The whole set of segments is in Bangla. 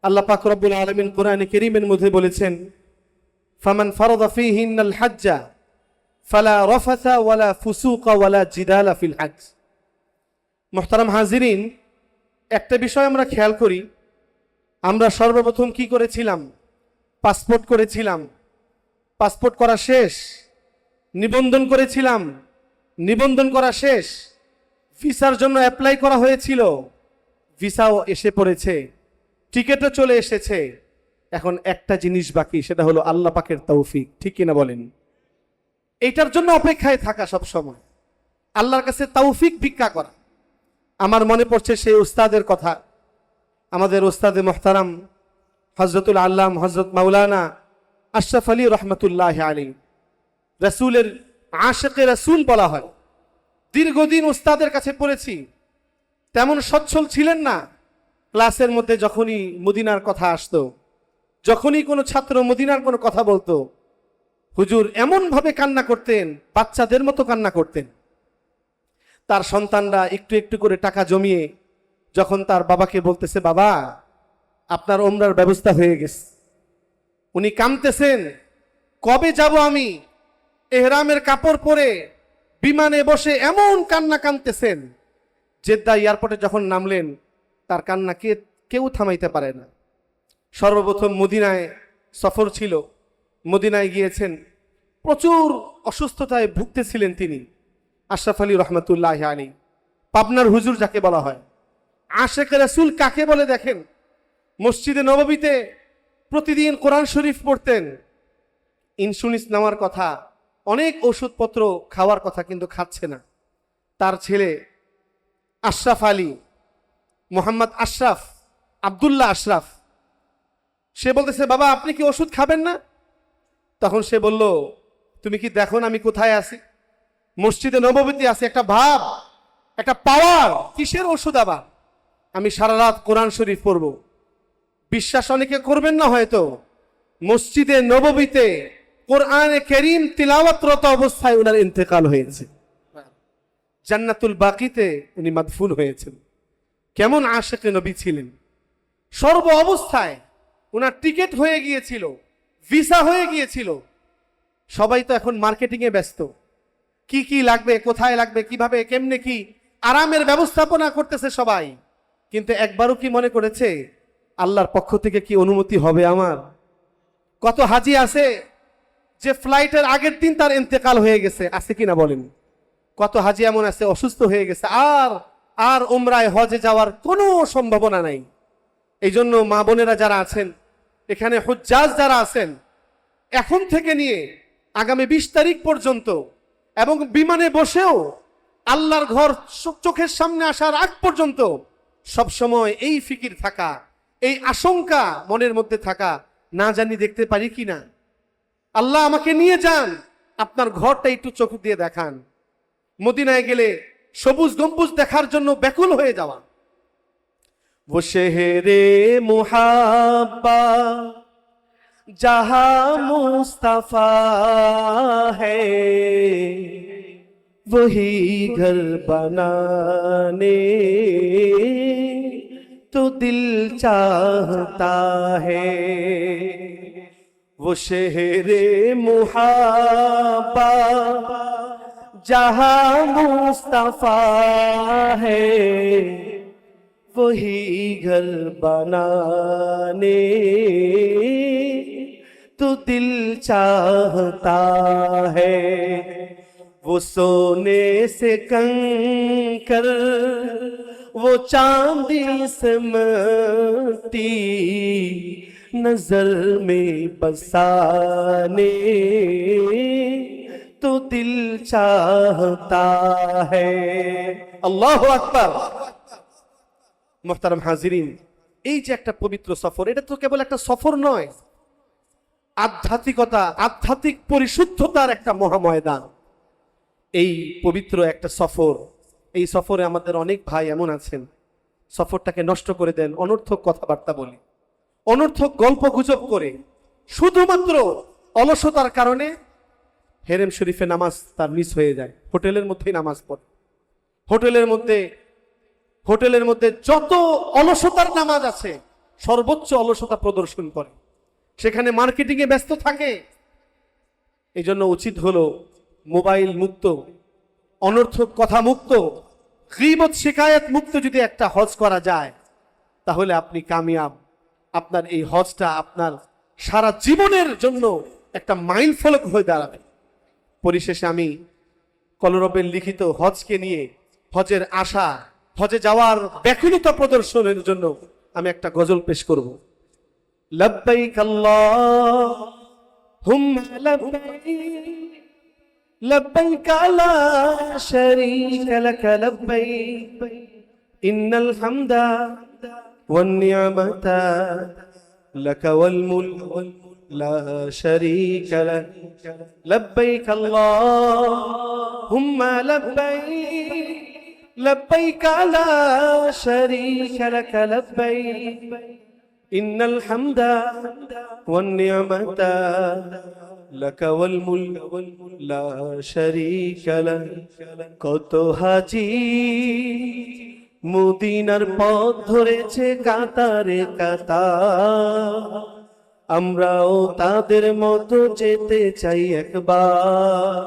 আল্লাহ পাক রব্বুল আলামিন কোরআনে কারীমের মধ্যে বলেছেন, ফামান ফারাদা ফীহিন্নাল হাজ্জা ফালা রাফাসা ওয়ালা ফুসুকা ওয়ালা জিদালা ফিল হজ। মুহতারাম হাজিরিন, একটা বিষয় আমরা খেয়াল করি, আমরা সর্বপ্রথম কি করেছিলাম? পাসপোর্ট করেছিলাম, পাসপোর্ট করা শেষ। নিবন্ধন করেছিলাম, নিবন্ধন করা শেষ। ভিসার জন্য অ্যাপ্লাই করা হয়েছিল, ভিসাও এসে পড়েছে, টিকিটও চলে এসেছে। এখন একটা জিনিস বাকি, সেটা হলো আল্লাহ পাকের তৌফিক। ঠিক কিনা বলেন? এইটার জন্য অপেক্ষায় থাকা, সব সময় আল্লাহর কাছে তৌফিক ভিক্ষা করা। আমার মনে পড়ছে সেই উস্তাদের কথা, আমাদের উস্তাদে মুহতারাম হযরতুল আল্লাম হযরত মাওলানা আশরাফ আলী রহমতুল্লাহ আলাইহি, রাসূলের আশিকে রাসূল বলা হয়। দীর্ঘদিন উস্তাদের কাছে পড়েছি, তেমন সচ্ছল ছিলেন না। ক্লাসের মধ্যে যখনই মদিনার কথা আসতো, যখনই কোনো ছাত্র মদিনার কোনো কথা বলতো, হুজুর এমন ভাবে কান্না করতেন, বাচ্চাদের মতো কান্না করতেন। তার সন্তানরা একটু একটু করে টাকা জমিয়ে যখন তার বাবাকে বলতেছে, বাবা আপনার ওমরার ব্যবস্থা হয়ে গেছে, উনি কাঁদতেছেন, কবে যাব আমি? এহরামের কাপড় পরে বিমানে বসে এমন কান্না কাঁদতেছেন। জেদ্দা এয়ারপোর্টে যখন নামলেন, তার কান্না কেউ থামাইতে পারে না। সর্বপ্রথম মদিনায় সফর ছিল, মদিনায় গিয়েছেন, প্রচুর অসুস্থতায় ভুগতেছিলেন তিনি। আশরাফ আলী রহমতুল্লাহ আলাইহি, পাবনার হুজুর যাকে বলা হয়, আশিকে রাসূল কাকে বলে দেখেন। মসজিদে নববীতে প্রতিদিন কোরআন শরীফ পড়তেন, ইনসুলিন নেওয়ার কথা, অনেক ওষুধপত্র খাওয়ার কথা, কিন্তু খাচ্ছে না। তার ছেলে আশরাফ আলী, মোহাম্মদ আশরাফ, আব্দুল্লাহ আশরাফ, সে বলতেছে, বাবা আপনি কি ওষুধ খাবেন না? তখন সে বলল, তুমি কি দেখো না আমি কোথায় আছি? মসজিদে নববীতে আছি, একটা ভাব, একটা পাওয়ার, কিসের ওষুধ আবার? আমি সারা রাত কোরআন শরীফ পড়ব। বিশ্বাস অনেকে করবেন না হয়তো, মসজিদে নববীতে কোরআনে কারীম তিলাওয়াতরত অবস্থায় ওনার ইন্তেকাল হয়েছে। জান্নাতুল বাকিতে উনি মাদফুন হয়েছেন। কেমন আশিকে নবী ছিলেন! সর্ব অবস্থায় ওনার টিকিট হয়ে গিয়েছিল, ভিসা হয়ে গিয়েছিল। সবাই তো এখন মার্কেটিং এ ব্যস্ত, কি কি লাগবে, কোথায় লাগবে, কিভাবে কেমনে কি আরামের ব্যবস্থাপনা করতেছে সবাই। কিন্তু একবারও কি মনে করেছে আল্লাহর পক্ষ থেকে কি অনুমতি হবে আমার? কত হাজি আছে যে ফ্লাইটের আগের দিন তার ইন্তেকাল হয়ে গেছে, আছে কিনা বলেন? কত হাজি এমন আছে অসুস্থ হয়ে গেছে, আর উমরায় হজে যাওয়ার কোনো সম্ভাবনা নাই। এই জন্য মা বোনেরা যারা আছেন এখানে, হুজ্জাজ যারা আছেন, এখন থেকে নিয়ে আগামী 20 তারিখ পর্যন্ত এবং বিমানে বসেও আল্লাহর ঘর চোখের সামনে আসার আগ পর্যন্ত সবসময় এই ফিকির থাকা, এই আশঙ্কা মনের মধ্যে থাকা, না জানি দেখতে পারি কিনা, আল্লাহ আমাকে নিয়ে যান, আপনার ঘরটা একটু চোখ দিয়ে দেখান। মদিনায় গেলে সবুজ গম্বুজ দেখার জন্য ব্যাকুল হয়ে যাওয়া। वो शहरे मुहाब्बा जहां मुस्तफा है, वही घर बनाने तो दिल चाहता है। वो शहरे मुहाब्बा जहां मुस्तफा है, वही घर बनाने तो दिल चाहता है। वो सोने से कंकर, वो चांदी से मिट्टी, नजर में बसाने तो दिल चाहता है। अल्लाहु अकबर। মুহতারাম হাজিরিন, এই যে একটা পবিত্র সফর, এটা তো কেবল একটা সফর নয়, আধ্যাত্মিকতা, আধ্যাত্মিক পরিশুদ্ধতার একটা মহাময়দান। এই পবিত্র একটা সফর, এই সফরে আমাদের অনেক ভাই এমন আছেন সফরটাকে নষ্ট করে দেন, অনর্থক কথাবার্তা বলে, অনর্থক গল্প গুজব করে, শুধুমাত্র অলসতার কারণে হেরেম শরীফে নামাজ তার মিস হয়ে যায়। হোটেলের মধ্যেই নামাজ পড়ে, হোটেলের মধ্যে যত অলসতার নামাজ আছে সর্বোচ্চ অলসতা প্রদর্শন করে, সেখানে মার্কেটিংয়ে ব্যস্ত থাকে। এই জন্য উচিত হলো মোবাইল মুক্ত, অনর্থক কথা মুক্ত, গীবত শিকায়াত মুক্ত যদি একটা হজ করা যায়, তাহলে আপনি কামিয়াব। আপনার এই হজটা আপনার সারা জীবনের জন্য একটা মাইল ফলক হয়ে দাঁড়াবে। পরিশেষে আমি কলরবের লিখিত হজকে নিয়ে, হজের আশা, হজে যাওয়ার ব্যাকুলতা প্রদর্শনের জন্য আমি একটা গজল পেশ করব। লব্বাইক আল্লাহুম্মা লব্বাইক, লব্বাইক লা শারীকা লাক লব্বাইক, ইন্নাল হামদা ওয়ান নি'মাতা লাক ওয়াল মুলক লা শারীকা লাক, লব্বাইক আল্লাহুম্মা লব্বাইক, লব্বাইক লা শারীকা লাক লব্বাইক, ইন্নাল হামদা ওয়ান নি'মাতা লাক ওয়াল মুলক লা শারীকা লাক। কত হাজী মদিনার পথ ধরেছে কাতারে কাতার, আমরাও তাদের মতো যেতে চাই একবার,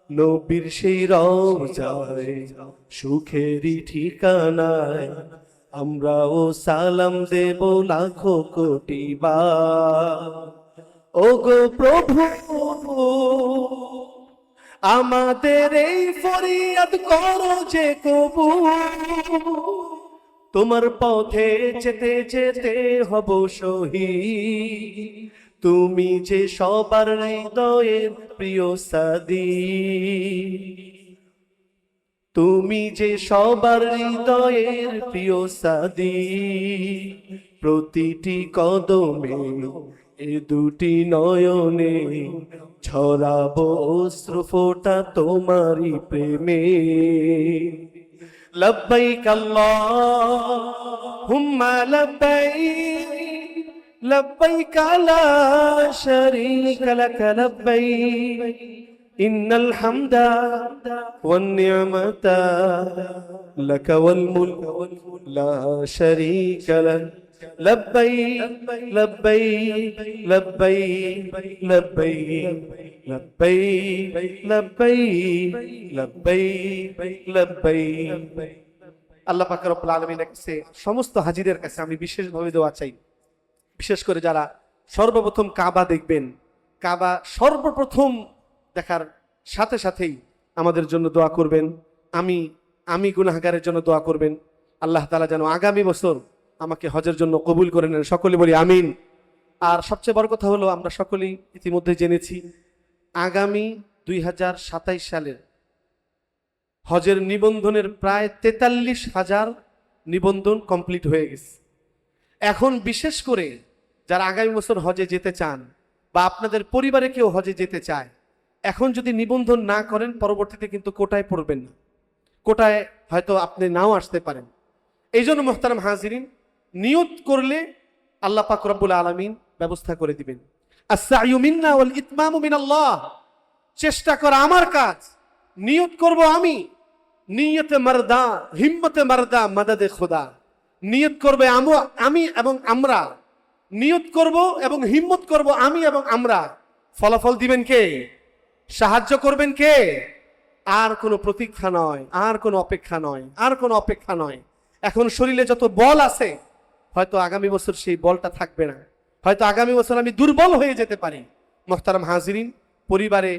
নবীর সেই রওজায় সুখেরই ঠিকানায়, আমরাও সালাম দেব লাখো কোটি বার। ওগো প্রভু, আমাদের এই ফরিয়াদ করো যে কবুল, তোমার পথে যেতে যেতে হব শহীদ, তুমি যে সবার হৃদয়ের প্রিয় সাদী, তুমি যে সবার হৃদয়ের প্রিয় সাদী, প্রতিটি কদমে এ দুটি নয়নে ছড়াবো অশ্রু ফোঁটা তোমারই প্রেমে। লব্বাইক আল্লাহুম্মা লব্বাইক, লব্বাইক লা শারীকা লাক লব্বাইক, ইন্নাল হামদা ওয়ান নি'মাতা লাক ওয়াল মুলক লা শারীকা লাক, লব্বাইক লব্বাইক লব্বাইক লব্বাইক লব্বাইক লব্বাইক লব্বাইক লব্বাইক। আল্লাহ পাক রব্বুল আলামিনের কাছে, সমস্ত হাজিদের কাছে আমি বিশেষভাবে দোয়া চাই, বিশেষ করে যারা সর্বপ্রথম কাবা দেখবেন, কাবা সর্বপ্রথম দেখার সাথে সাথেই আমাদের জন্য দোয়া করবেন। আমি গুনাহগারের জন্য দোয়া করবেন। আল্লাহ তাআলা যেন আগামী বছর আমাকে হজের জন্য কবুল করে নেন, সকলে বলি আমিন। আর সবচেয়ে বড় কথা হলো, আমরা সকলেই ইতিমধ্যে জেনেছি আগামী 2027 সালের হজের নিবন্ধনের প্রায় 43,000 নিবন্ধন কমপ্লিট হয়ে গেছে। এখন বিশেষ করে যারা আগামী বছর হজে যেতে চান বা আপনাদের পরিবারে কেউ হজে যেতে চায়, এখন যদি নিবন্ধন না করেন পরবর্তীতে কিন্তু কোটায় পড়বেন না, কোটায় হয়তো আপনি নাও আসতে পারেন। এই জন্য মুহতারাম হাজিরিন, নিয়ত করলে আল্লাহ পাক রব্বুল আলামিন ব্যবস্থা করে দিবেন। আস-সা'য়ু মিন্না ওয়াল ইতমামু মিনাল্লাহ, চেষ্টা করা আমার কাজ, নিয়ত করব আমি, নিয়তে মারদা হিম্মতে মারদা মাদাদে খোদা। নিয়ত করবে আমি এবং আমরা, নিয়ত করব এবং হিম্মত করব আমি এবং আমরা। ফলাফল দিবেন কে? সাহায্য করবেন কে? আর কোনো প্রতীক্ষা নয়, আর কোনো অপেক্ষা নয়, আর কোনো অপেক্ষা নয়। এখন শরীরে যত বল আছে, হয়তো আগামী বছর সেই বলটা থাকবে না, হয়তো আগামী বছর আমি দুর্বল হয়ে যেতে পারি। মুহতারাম হাজিরিন, পরিবারে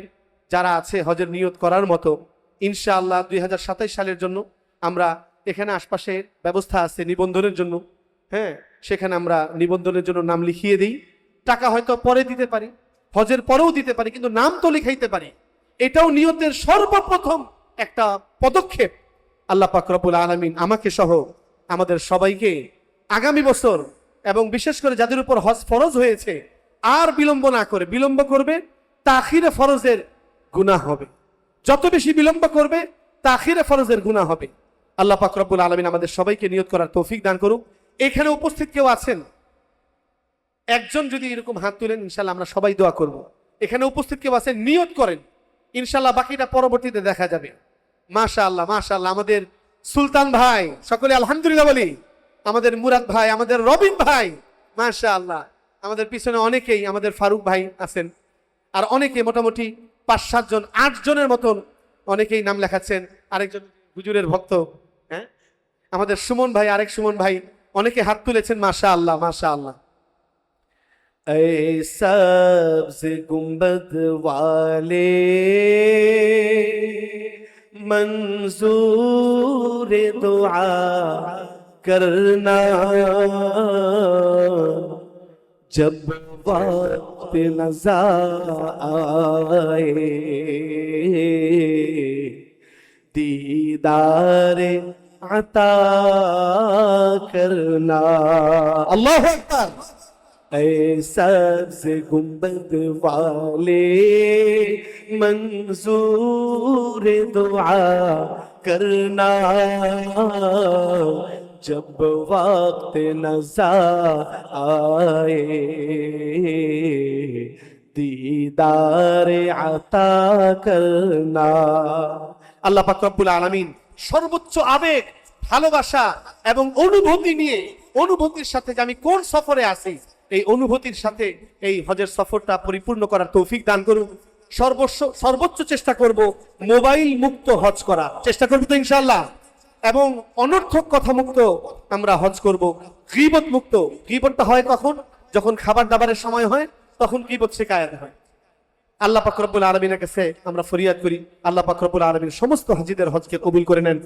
যারা আছে হজের নিয়ত করার মতো, ইনশাআল্লাহ 2027 সালের জন্য আমরা এখানে আশপাশে ব্যবস্থা আছে নিবন্ধনের জন্য। হ্যাঁ, সেখানে আমরা নিবন্ধনের জন্য নাম লিখিয়ে দিই। টাকা হয়তো পরে দিতে পারি, হজের পরেও দিতে পারি, কিন্তু নাম তো লিখাইতে পারি। এটাও নিয়তের সর্বপ্রথম একটা পদক্ষেপ। আল্লাহ পাক রব্বুল আলামিন আমাকে সহ আমাদের সবাইকে আগামী বছর, এবং বিশেষ করে যাদের উপর হজ ফরজ হয়েছে, আর বিলম্ব না করে, বিলম্ব করবে তাখিরে ফরজের গুনাহ হবে। যত বেশি বিলম্ব করবে তাখিরে ফরজের গুনাহ হবে। আল্লাহ পাক রব্বুল আলামিন আমাদের সবাইকে নিয়ত করার তৌফিক দান করুক। এখানে উপস্থিত কেউ আছেন, একজন যদি এরকম হাত তুলেন, ইনশাআল্লাহ আমরা সবাই দোয়া করব। এখানে উপস্থিত কেউ আছেন, নিয়ত করেন, ইনশাআল্লাহ বাকিটা পরবর্তীতে দেখা যাবে। মাশাআল্লাহ মাশাআল্লাহ, আমাদের সুলতান ভাই, সকলে আলহামদুলিল্লাহ বলি। আমাদের মুরাদ ভাই, আমাদের রবিন ভাই, মাশাআল্লাহ। আমাদের পিছনে অনেকেই, আমাদের ফারুক ভাই আছেন, আর অনেকে মোটামুটি 5-7 জন 8 জনের মতন অনেকেই নাম লেখাচ্ছেন। আরেকজন হুজুরের ভক্ত, হ্যাঁ, আমাদের সুমন ভাই, আরেক সুমন ভাই, অনেকে হাত তুলেছেন, মাশাআল্লাহ মাশাআল্লাহ। এই সবজ গুম্বদ ওয়ালে मंजूर दुआ करना, जब वक्त नज़र आए दीदार अता करना। अल्लाहु अकबर। ऐ सब्ज़ गुंबद वाले मंजूर दुआ करना, जब वक्त नज़र आए दीदार अता करना। আল্লাহ পাক রব্বুল আলামিন সর্বোচ্চ আবেগ, ভালোবাসা এবং অনুভূতি নিয়ে, অনুভূতির সাথে যে আমি কোন সফরে আছি, এই অনুভূতির সাথে এই হজের সফরটা পরিপূর্ণ করার তৌফিক দান করুন। সর্বোচ্চ চেষ্টা করব মোবাইল মুক্ত হজ করার চেষ্টা করব তো ইনশাআল্লাহ, এবং অনর্থক কথা মুক্ত আমরা হজ করব। গীবত মুক্ত। গীবতটা হয় কখন? যখন খাবার দাবারের সময় হয়, তখন গীবত শিকায়াত হয়। আল্লাহ পাক রব্বুল আলামিনের কাছে আমরা ফরিয়াদ করি, আল্লাহ পাক রব্বুল আলামিন সমস্ত হাজীদের হজকে কবুল করে নেন।